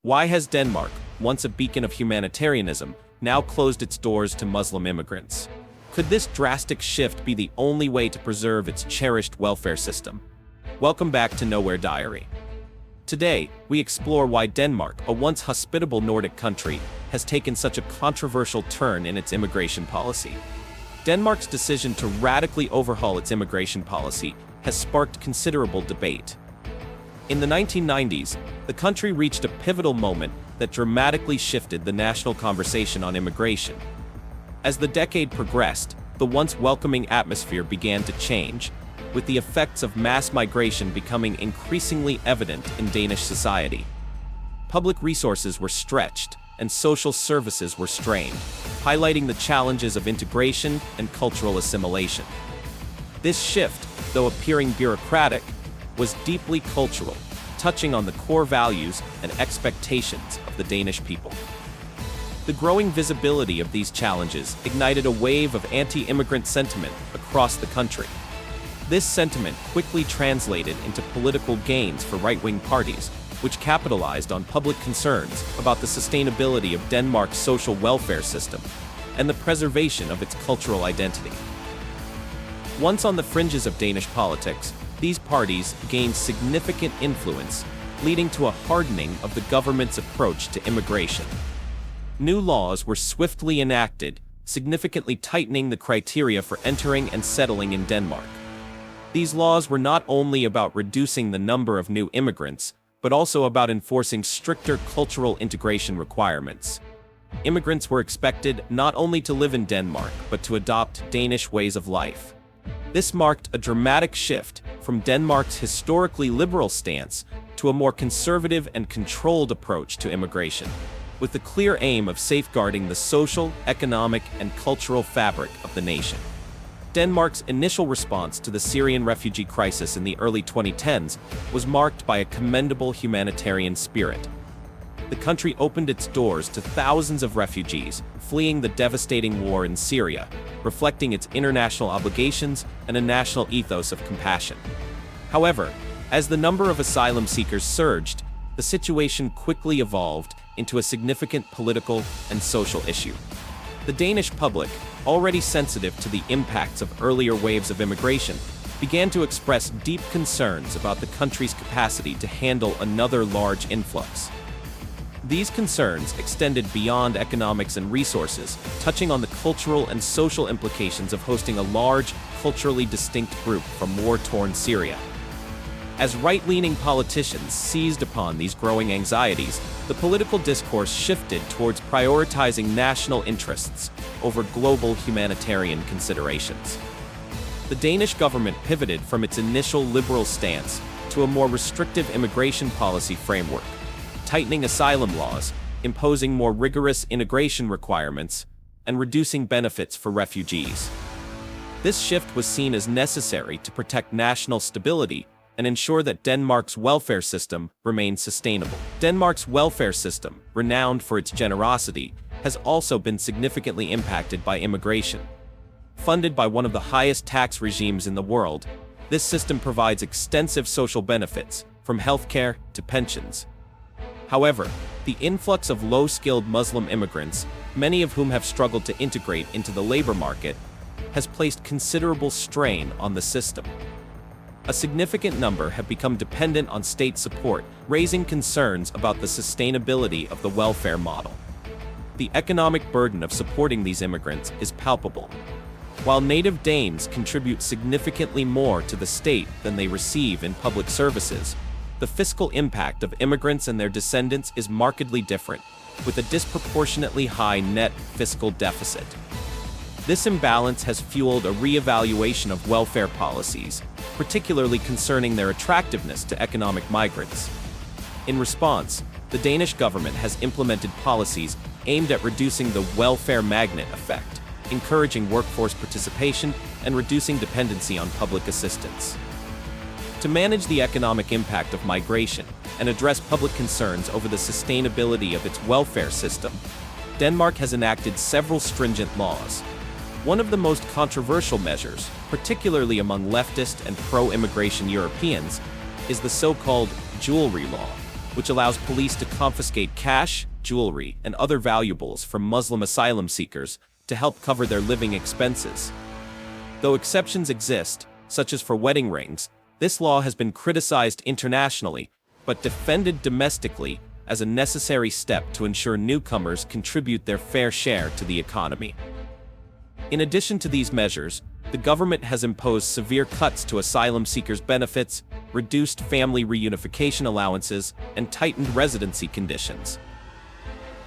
Why has Denmark, once a beacon of humanitarianism, now closed its doors to Muslim immigrants? Could this drastic shift be the only way to preserve its cherished welfare system? Welcome back to Nowhere Diary. Today, we explore why Denmark, a once hospitable Nordic country, has taken such a controversial turn in its immigration policy. Denmark's decision to radically overhaul its immigration policy has sparked considerable debate. In the 1990s, the country reached a pivotal moment that dramatically shifted the national conversation on immigration. As the decade progressed, the once welcoming atmosphere began to change, with the effects of mass migration becoming increasingly evident in Danish society. Public resources were stretched, and social services were strained, highlighting the challenges of integration and cultural assimilation. This shift, though appearing bureaucratic, was deeply cultural, touching on the core values and expectations of the Danish people. The growing visibility of these challenges ignited a wave of anti-immigrant sentiment across the country. This sentiment quickly translated into political gains for right-wing parties, which capitalized on public concerns about the sustainability of Denmark's social welfare system and the preservation of its cultural identity. Once on the fringes of Danish politics, these parties gained significant influence, leading to a hardening of the government's approach to immigration. New laws were swiftly enacted, significantly tightening the criteria for entering and settling in Denmark. These laws were not only about reducing the number of new immigrants, but also about enforcing stricter cultural integration requirements. Immigrants were expected not only to live in Denmark, but to adopt Danish ways of life. This marked a dramatic shift from Denmark's historically liberal stance to a more conservative and controlled approach to immigration, with the clear aim of safeguarding the social, economic, and cultural fabric of the nation. Denmark's initial response to the Syrian refugee crisis in the early 2010s was marked by a commendable humanitarian spirit. The country opened its doors to thousands of refugees fleeing the devastating war in Syria, reflecting its international obligations and a national ethos of compassion. However, as the number of asylum seekers surged, the situation quickly evolved into a significant political and social issue. The Danish public, already sensitive to the impacts of earlier waves of immigration, began to express deep concerns about the country's capacity to handle another large influx. These concerns extended beyond economics and resources, touching on the cultural and social implications of hosting a large, culturally distinct group from war-torn Syria. As right-leaning politicians seized upon these growing anxieties, the political discourse shifted towards prioritizing national interests over global humanitarian considerations. The Danish government pivoted from its initial liberal stance to a more restrictive immigration policy framework, tightening asylum laws, imposing more rigorous integration requirements, and reducing benefits for refugees. This shift was seen as necessary to protect national stability and ensure that Denmark's welfare system remained sustainable. Denmark's welfare system, renowned for its generosity, has also been significantly impacted by immigration. Funded by one of the highest tax regimes in the world, this system provides extensive social benefits, from healthcare to pensions. However, the influx of low-skilled Muslim immigrants, many of whom have struggled to integrate into the labor market, has placed considerable strain on the system. A significant number have become dependent on state support, raising concerns about the sustainability of the welfare model. The economic burden of supporting these immigrants is palpable. While native Danes contribute significantly more to the state than they receive in public services, the fiscal impact of immigrants and their descendants is markedly different, with a disproportionately high net fiscal deficit. This imbalance has fueled a re-evaluation of welfare policies, particularly concerning their attractiveness to economic migrants. In response, the Danish government has implemented policies aimed at reducing the welfare magnet effect, encouraging workforce participation and reducing dependency on public assistance. To manage the economic impact of migration and address public concerns over the sustainability of its welfare system, Denmark has enacted several stringent laws. One of the most controversial measures, particularly among leftist and pro-immigration Europeans, is the so-called jewelry law. which allows police to confiscate cash, jewelry, and other valuables from Muslim asylum seekers to help cover their living expenses. Though exceptions exist, such as for wedding rings, this law has been criticized internationally, but defended domestically as a necessary step to ensure newcomers contribute their fair share to the economy. In addition to these measures, the government has imposed severe cuts to asylum seekers' benefits, reduced family reunification allowances, and tightened residency conditions.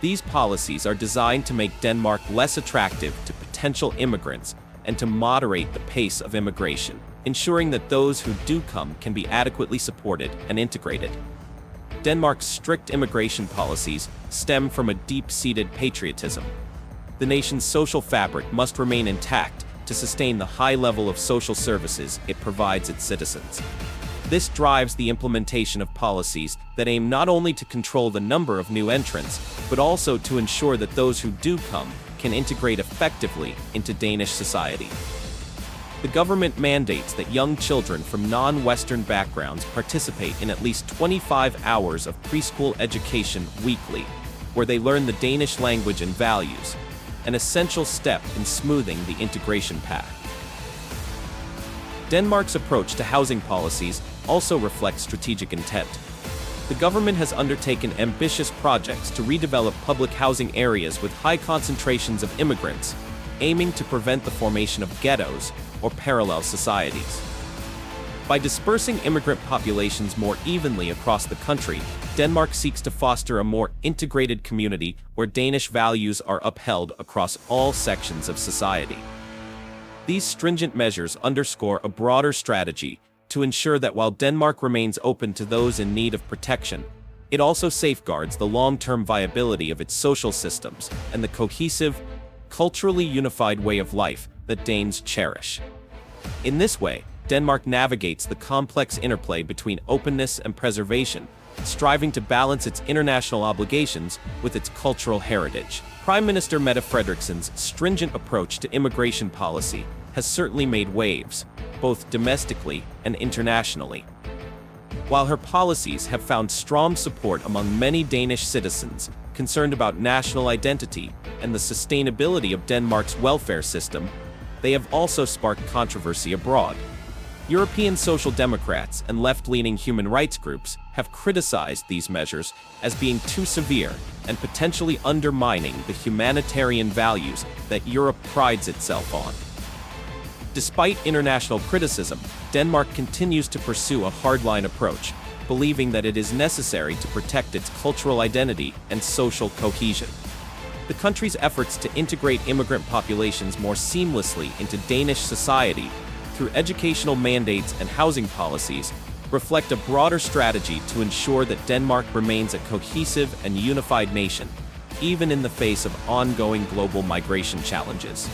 These policies are designed to make Denmark less attractive to potential immigrants and to moderate the pace of immigration, ensuring that those who do come can be adequately supported and integrated. Denmark's strict immigration policies stem from a deep-seated patriotism. The nation's social fabric must remain intact to sustain the high level of social services it provides its citizens. This drives the implementation of policies that aim not only to control the number of new entrants, but also to ensure that those who do come can integrate effectively into Danish society. The government mandates that young children from non-Western backgrounds participate in at least 25 hours of preschool education weekly, where they learn the Danish language and values, an essential step in smoothing the integration path. Denmark's approach to housing policies also reflects strategic intent. The government has undertaken ambitious projects to redevelop public housing areas with high concentrations of immigrants, aiming to prevent the formation of ghettos or parallel societies. By dispersing immigrant populations more evenly across the country, Denmark seeks to foster a more integrated community where Danish values are upheld across all sections of society. These stringent measures underscore a broader strategy to ensure that while Denmark remains open to those in need of protection, it also safeguards the long-term viability of its social systems and the cohesive, culturally unified way of life that Danes cherish. In this way, Denmark navigates the complex interplay between openness and preservation, striving to balance its international obligations with its cultural heritage. Prime Minister Mette Frederiksen's stringent approach to immigration policy has certainly made waves, both domestically and internationally. While her policies have found strong support among many Danish citizens concerned about national identity and the sustainability of Denmark's welfare system, they have also sparked controversy abroad. European social democrats and left-leaning human rights groups have criticized these measures as being too severe and potentially undermining the humanitarian values that Europe prides itself on. Despite international criticism, Denmark continues to pursue a hardline approach, believing that it is necessary to protect its cultural identity and social cohesion. The country's efforts to integrate immigrant populations more seamlessly into Danish society through educational mandates and housing policies reflect a broader strategy to ensure that Denmark remains a cohesive and unified nation, even in the face of ongoing global migration challenges.